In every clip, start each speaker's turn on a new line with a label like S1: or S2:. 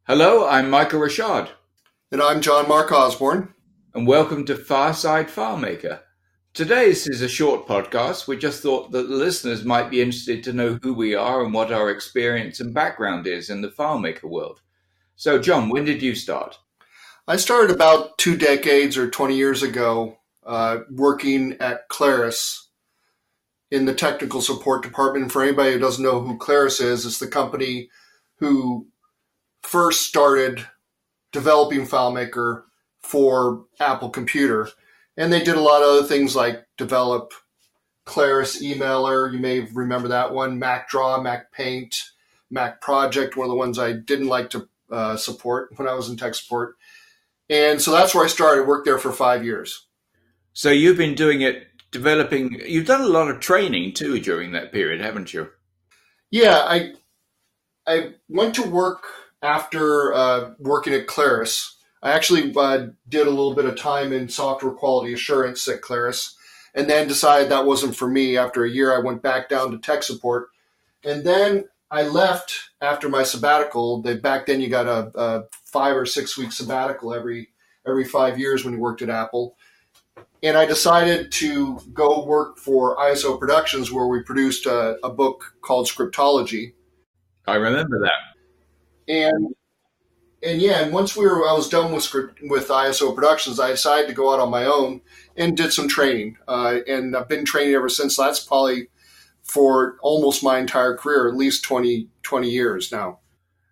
S1: Hello, I'm Michael Rashad,
S2: And I'm John Mark Osborne.
S1: and welcome to Fireside FileMaker. Today's is a short podcast. We just thought that the listeners might be interested to know who we are and what our experience and background is in the FileMaker world. So, John, when did you start?
S2: I started about 2 decades or 20 years ago working at Claris in the technical support department. And for anybody who doesn't know who Claris is, it's the company who first started developing FileMaker for Apple Computer. And they did a lot of other things like develop Claris Emailer. You may remember that one, Mac Draw, Mac Paint, Mac Project, one of the ones I didn't like to support when I was in tech support. And so that's where I started. Worked there for 5 years.
S1: So you've been doing it, developing, you've done a lot of training too during that period, haven't you?
S2: Yeah, I went to work after working at Claris. I actually did a little bit of time in software quality assurance at Claris, and then decided that wasn't for me. After a year, I went back down to tech support, and then I left after my sabbatical. Back then you got a 5 or 6 week sabbatical every 5 years when you worked at Apple. And I decided to go work for ISO Productions, where we produced a book called Scriptology.
S1: I remember that.
S2: And once I was done with ISO Productions, I decided to go out on my own and did some training. And I've been training ever since. That's probably for almost my entire career, at least 20 years now.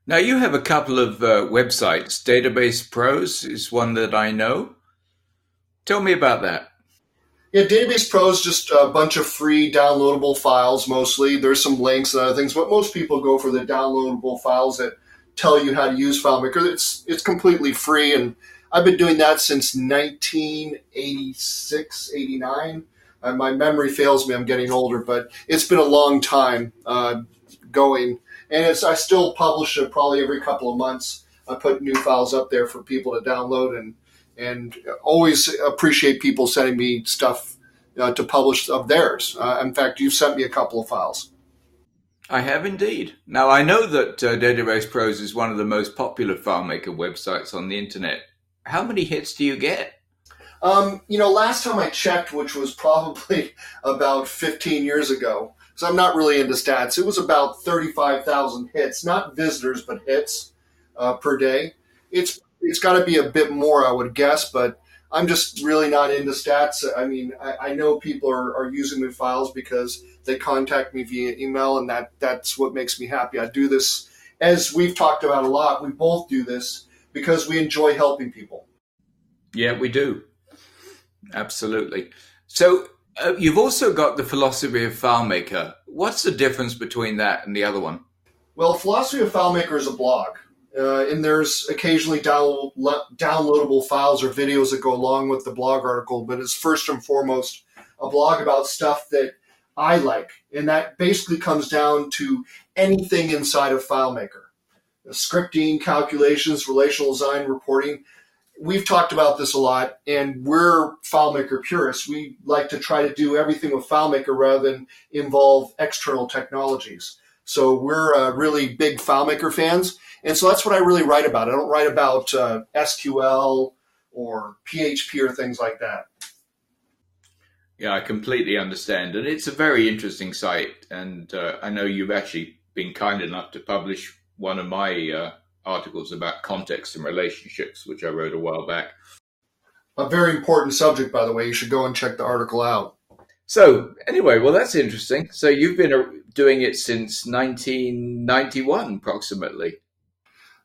S1: Now, you have a couple of websites. Database Pros is one that I know. Tell me about that.
S2: Yeah, Database Pro is just a bunch of free downloadable files mostly. There's some links and other things, but most people go for the downloadable files that tell you how to use FileMaker. It's completely free, and I've been doing that since 1986, 89. My memory fails me. I'm getting older, but it's been a long time going. And I still publish it probably every couple of months. I put new files up there for people to download, and always appreciate people sending me stuff to publish of theirs. In fact, you've sent me a couple of files.
S1: I have indeed. Now, I know that Database Pros is one of the most popular FileMaker websites on the internet. How many hits do you get?
S2: Last time I checked, which was probably about 15 years ago, so I'm not really into stats, it was about 35,000 hits, not visitors, but hits per day. It's got to be a bit more, I would guess, but I'm just really not into stats. I mean, I know people are using the files because they contact me via email, and that's what makes me happy. I do this, as we've talked about a lot, we both do this because we enjoy helping people.
S1: Yeah, we do. Absolutely. So you've also got the philosophy of FileMaker. What's the difference between that and the other one?
S2: Well, philosophy of FileMaker is a blog. And there's occasionally downloadable files or videos that go along with the blog article, but it's first and foremost a blog about stuff that I like. And that basically comes down to anything inside of FileMaker. Scripting, calculations, relational design, reporting. We've talked about this a lot, and we're FileMaker purists. We like to try to do everything with FileMaker rather than involve external technologies. So we're really big FileMaker fans. And so that's what I really write about. I don't write about SQL or PHP or things like that.
S1: Yeah, I completely understand. And it's a very interesting site. And I know you've actually been kind enough to publish one of my articles about context and relationships, which I wrote a while back.
S2: A very important subject, by the way. You should go and check the article out.
S1: So anyway, well, that's interesting. So you've been doing it since 1991, approximately.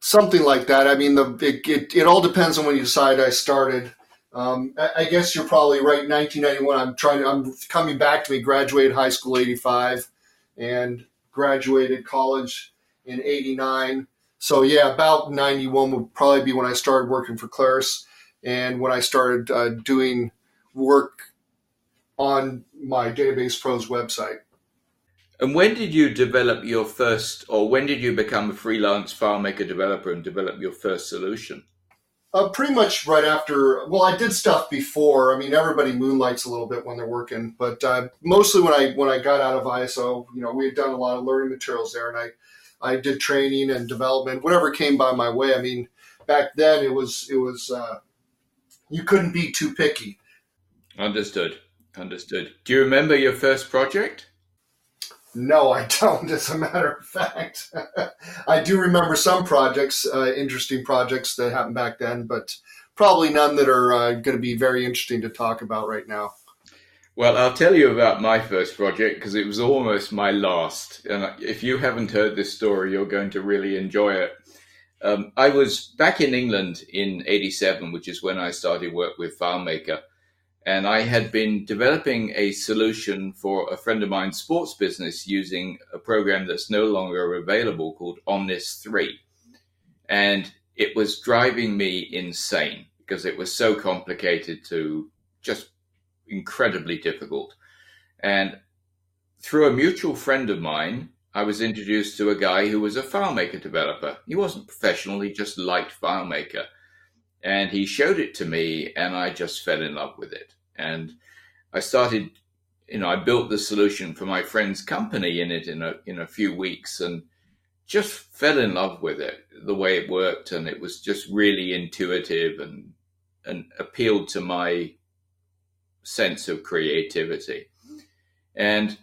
S2: Something like that. I mean, it all depends on when you decide I started. I guess you're probably right. 1991. I'm coming back to me. Graduated high school '85, and graduated college in '89. So yeah, about 91 would probably be when I started working for Claris, and when I started doing work on my Database Pros website.
S1: And when did you develop your first, or when did you become a freelance FileMaker developer and develop your first solution?
S2: Pretty much right after. Well, I did stuff before. I mean, everybody moonlights a little bit when they're working, but mostly when I got out of ISO, we had done a lot of learning materials there, and I did training and development, whatever came by my way. I mean, back then it was you couldn't be too picky.
S1: Understood. Understood. Do you remember your first project?
S2: No, I don't, as a matter of fact. I do remember some projects, interesting projects that happened back then, but probably none that are going to be very interesting to talk about right now.
S1: Well, I'll tell you about my first project because it was almost my last. And if you haven't heard this story, you're going to really enjoy it. I was back in England in '87, which is when I started work with FileMaker. And I had been developing a solution for a friend of mine's sports business using a program that's no longer available called Omnis 3. And it was driving me insane because it was so complicated to just incredibly difficult. And through a mutual friend of mine, I was introduced to a guy who was a FileMaker developer. He wasn't professional, he just liked FileMaker. And he showed it to me, and I just fell in love with it. And I started, I built the solution for my friend's company in it in a few weeks, and just fell in love with it, the way it worked. And it was just really intuitive and appealed to my sense of creativity. And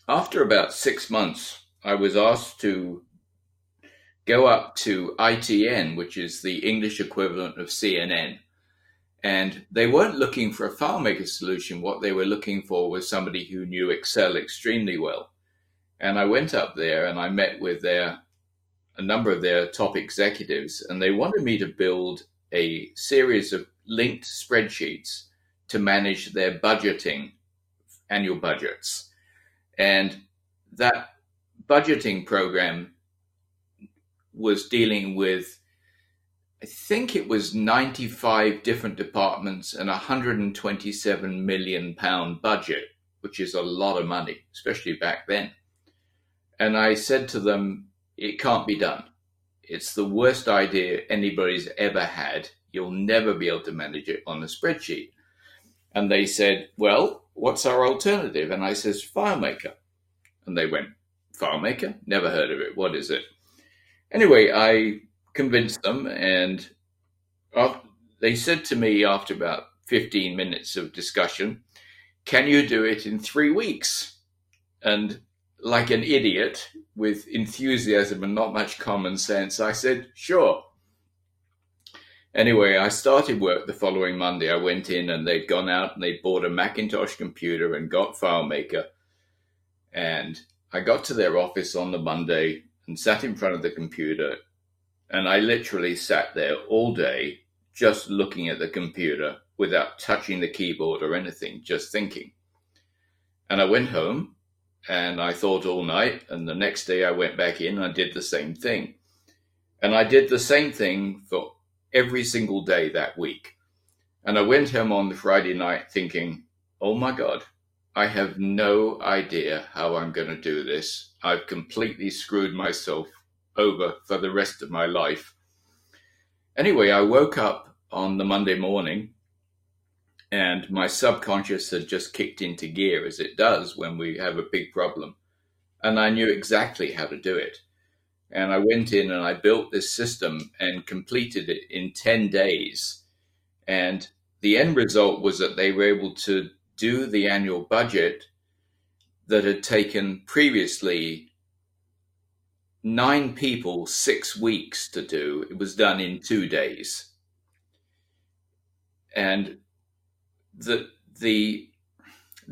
S1: after about 6 months, I was asked to go up to ITN, which is the English equivalent of CNN. And they weren't looking for a FileMaker solution. What they were looking for was somebody who knew Excel extremely well. And I went up there and I met with a number of their top executives, and they wanted me to build a series of linked spreadsheets to manage their budgeting, annual budgets. And that budgeting program was dealing with, I think it was 95 different departments and £127 million budget, which is a lot of money, especially back then. And I said to them, it can't be done. It's the worst idea anybody's ever had. You'll never be able to manage it on a spreadsheet. And they said, well, what's our alternative? And I says, FileMaker. And they went, FileMaker? Never heard of it. What is it? Anyway, I convinced them, and they said to me after about 15 minutes of discussion, can you do it in 3 weeks? And like an idiot with enthusiasm and not much common sense, I said, sure. Anyway, I started work the following Monday. I went in and they'd gone out and they'd bought a Macintosh computer and got FileMaker. And I got to their office on the Monday and sat in front of the computer. And I literally sat there all day just looking at the computer without touching the keyboard or anything, just thinking. And I went home and I thought all night. And the next day I went back in and I did the same thing. And I did the same thing for every single day that week. And I went home on the Friday night thinking, oh my God, I have no idea how I'm going to do this. I've completely screwed myself over for the rest of my life. Anyway, I woke up on the Monday morning and my subconscious had just kicked into gear, as it does when we have a big problem. And I knew exactly how to do it. And I went in and I built this system and completed it in 10 days. And the end result was that they were able to do the annual budget that had taken previously 9 people 6 weeks to do. It was done in 2 days. And the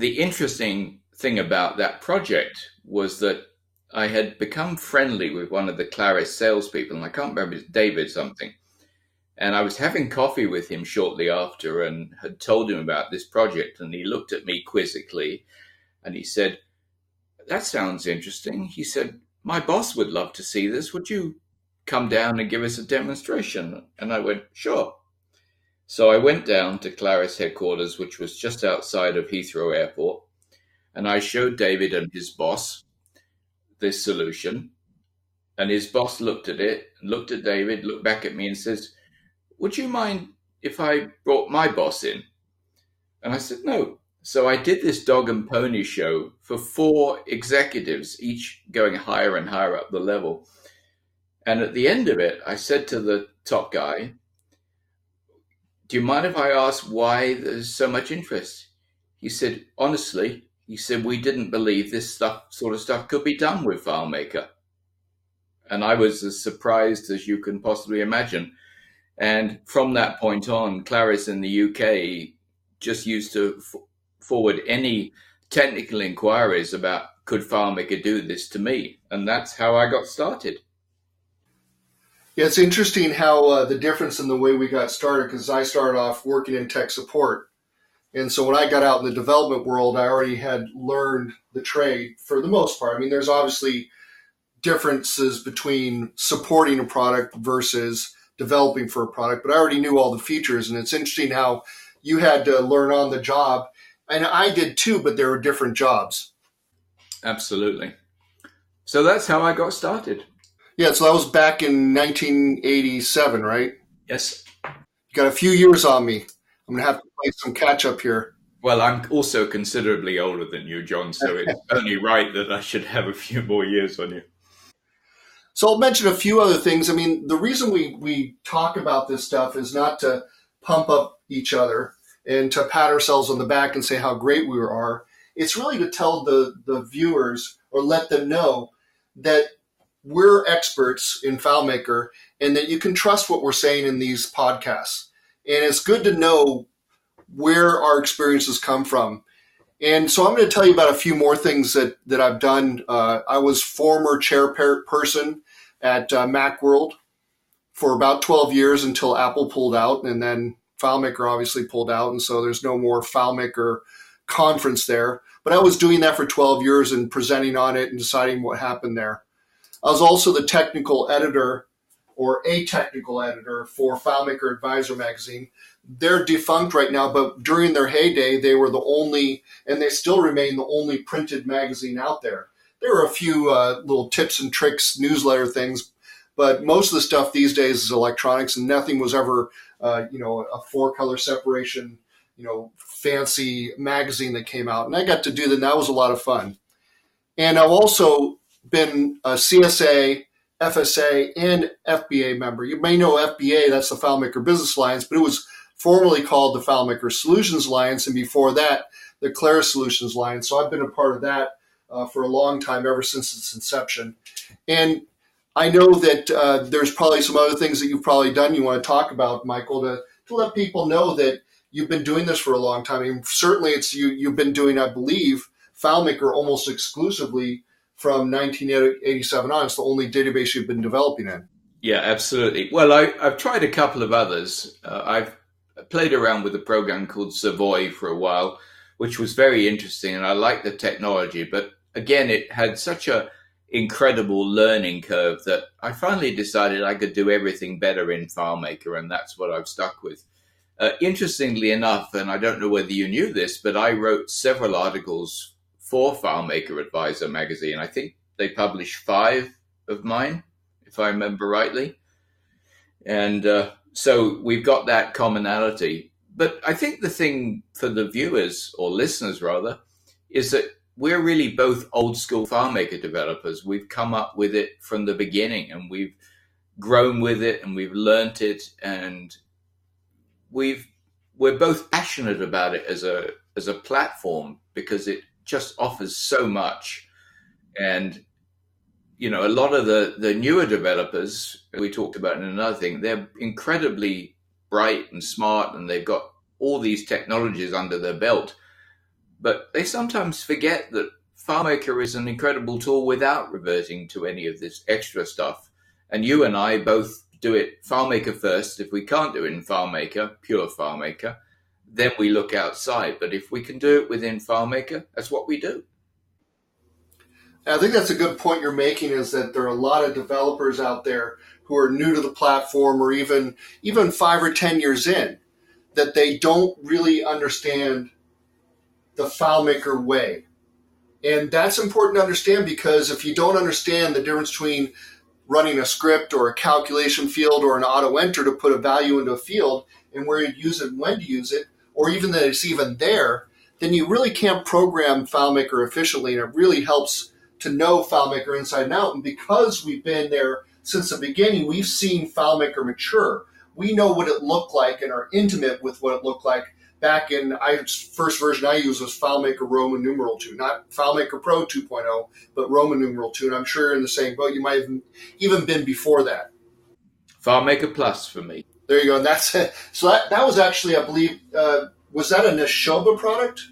S1: interesting thing about that project was that I had become friendly with one of the Claris salespeople, and I can't remember, it's David something. And I was having coffee with him shortly after and had told him about this project. And he looked at me quizzically and he said, that sounds interesting. He said, my boss would love to see this. Would you come down and give us a demonstration? And I went, sure. So I went down to Claris headquarters, which was just outside of Heathrow Airport. And I showed David and his boss this solution. And his boss looked at it, looked at David, looked back at me and says, would you mind if I brought my boss in? And I said, no, So I did this dog and pony show for 4 executives, each going higher and higher up the level. And at the end of it, I said to the top guy, "Do you mind if I ask why there's so much interest?" He said, "Honestly," he said, "we didn't believe this sort of stuff could be done with FileMaker." And I was as surprised as you can possibly imagine. And from that point on, Clarice in the UK just used to forward any technical inquiries about could FileMaker do this to me. And that's how I got started.
S2: Yeah, it's interesting how the difference in the way we got started, because I started off working in tech support. And so when I got out in the development world, I already had learned the trade for the most part. I mean, there's obviously differences between supporting a product versus developing for a product, but I already knew all the features. And it's interesting how you had to learn on the job. And I did too, but there were different jobs.
S1: Absolutely. So that's how I got started.
S2: Yeah, so that was back in 1987, right?
S1: Yes.
S2: You got a few years on me. I'm going to have to play some catch up here.
S1: Well, I'm also considerably older than you, John, so it's only right that I should have a few more years on you.
S2: So I'll mention a few other things. I mean, the reason we talk about this stuff is not to pump up each other and to pat ourselves on the back and say how great we are. It's really to tell the viewers or let them know that we're experts in FileMaker and that you can trust what we're saying in these podcasts. And it's good to know where our experiences come from. And so I'm going to tell you about a few more things that I've done. I was former chairperson at Macworld for about 12 years until Apple pulled out, and then FileMaker obviously pulled out, and so there's no more FileMaker conference there. But I was doing that for 12 years and presenting on it and deciding what happened there. I was also the technical editor or a technical editor for FileMaker Advisor magazine. They're defunct right now, but during their heyday, they were the only, and they still remain the only printed magazine out there. There were a few little tips and tricks newsletter things, but most of the stuff these days is electronics, and nothing was ever, a 4-color separation, fancy magazine that came out. And I got to do that, and that was a lot of fun. And I've also been a CSA, FSA, and FBA member. You may know FBA, that's the FileMaker Business Alliance, but it was formerly called the FileMaker Solutions Alliance, and before that, the Claris Solutions Alliance. So I've been a part of that for a long time, ever since its inception. And I know that there's probably some other things that you've probably done you want to talk about, Michael, to let people know that you've been doing this for a long time. I mean, certainly you've been doing, I believe, FileMaker almost exclusively from 1987 on. It's the only database you've been developing in.
S1: Yeah, absolutely. Well, I've tried a couple of others. I've played around with a program called Savoy for a while, which was very interesting, and I liked the technology. But again, it had such a incredible learning curve that I finally decided I could do everything better in FileMaker, and that's what I've stuck with. Interestingly enough, and I don't know whether you knew this, but I wrote several articles for FileMaker Advisor magazine. I think they published 5 of mine, if I remember rightly. And so we've got that commonality. But I think the thing for the viewers, or listeners rather, is that we're really both old school FileMaker developers. We've come up with it from the beginning, and we've grown with it, and we've learnt it, and we're both passionate about it as a platform, because it just offers so much. And a lot of the newer developers we talked about in another thing, they're incredibly bright and smart, and they've got all these technologies under their belt. But they sometimes forget that FileMaker is an incredible tool without reverting to any of this extra stuff. And you and I both do it FileMaker first. If we can't do it in FileMaker, pure FileMaker, then we look outside. But if we can do it within FileMaker, that's what we do.
S2: I think that's a good point you're making, is that there are a lot of developers out there who are new to the platform, or even 5 or 10 years in, that they don't really understand the FileMaker way. And that's important to understand, because if you don't understand the difference between running a script or a calculation field or an auto enter to put a value into a field, and where you use it and when to use it, or even that it's even there, then you really can't program FileMaker efficiently, and it really helps to know FileMaker inside and out. And because we've been there since the beginning, we've seen FileMaker mature. We know what it looked like and are intimate with what it looked like back in first version I used was FileMaker Roman numeral 2, not FileMaker Pro 2.0, but Roman numeral 2. And I'm sure you're in the same boat. You might have even been before that.
S1: FileMaker Plus for me.
S2: There you go. And that's it. So that was actually, I believe, was that a Neshoba product?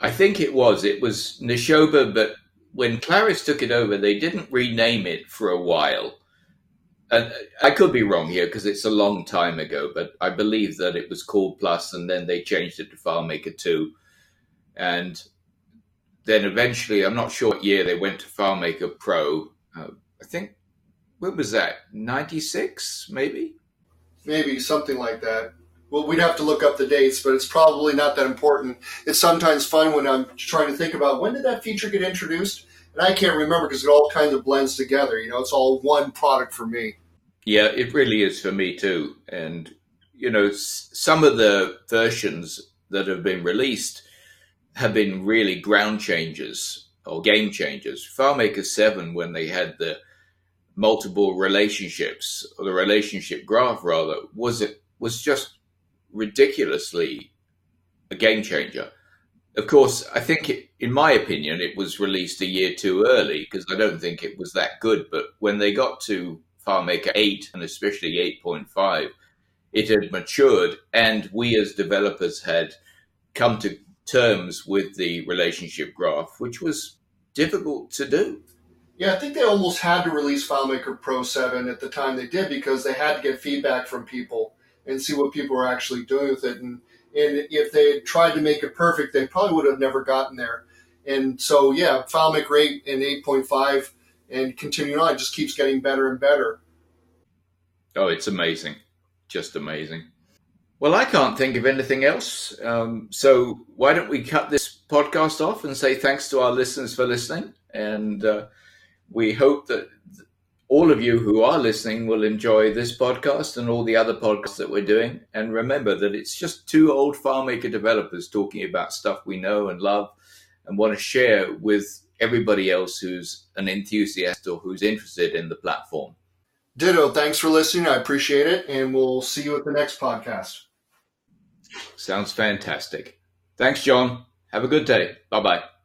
S1: I think it was. It was Neshoba, but when Claris took it over, they didn't rename it for a while. And I could be wrong here because it's a long time ago, but I believe that it was called Plus, and then they changed it to FileMaker 2. And then eventually, I'm not sure what year they went to FileMaker Pro. I think, when was that? 96, maybe?
S2: Maybe, something like that. Well, we'd have to look up the dates, but it's probably not that important. It's sometimes fun when I'm trying to think about when did that feature get introduced? And I can't remember because it all kind of blends together. You know, it's all one product for me.
S1: Yeah, it really is for me too. And, you know, some of the versions that have been released have been really ground changers or game changers. FileMaker 7, when they had the multiple relationships, or the relationship graph rather, was just ridiculously a game changer. Of course, I think, in my opinion, it was released a year too early because I don't think it was that good. But when they got to FileMaker 8 and especially 8.5, it had matured, and we as developers had come to terms with the relationship graph, which was difficult to do.
S2: Yeah, I think they almost had to release FileMaker Pro 7 at the time they did because they had to get feedback from people and see what people were actually doing with it. And if they had tried to make it perfect, they probably would have never gotten there. And so, yeah, FileMaker 8 and 8.5 and continuing on, it just keeps getting better and better.
S1: Oh, it's amazing. Just amazing. Well, I can't think of anything else. So why don't we cut this podcast off and say thanks to our listeners for listening. And we hope that all of you who are listening will enjoy this podcast and all the other podcasts that we're doing. And remember that it's just two old FileMaker developers talking about stuff we know and love and want to share with everybody else who's an enthusiast or who's interested in the platform.
S2: Ditto. Thanks for listening. I appreciate it. And we'll see you at the next podcast.
S1: Sounds fantastic. Thanks, John. Have a good day. Bye-bye.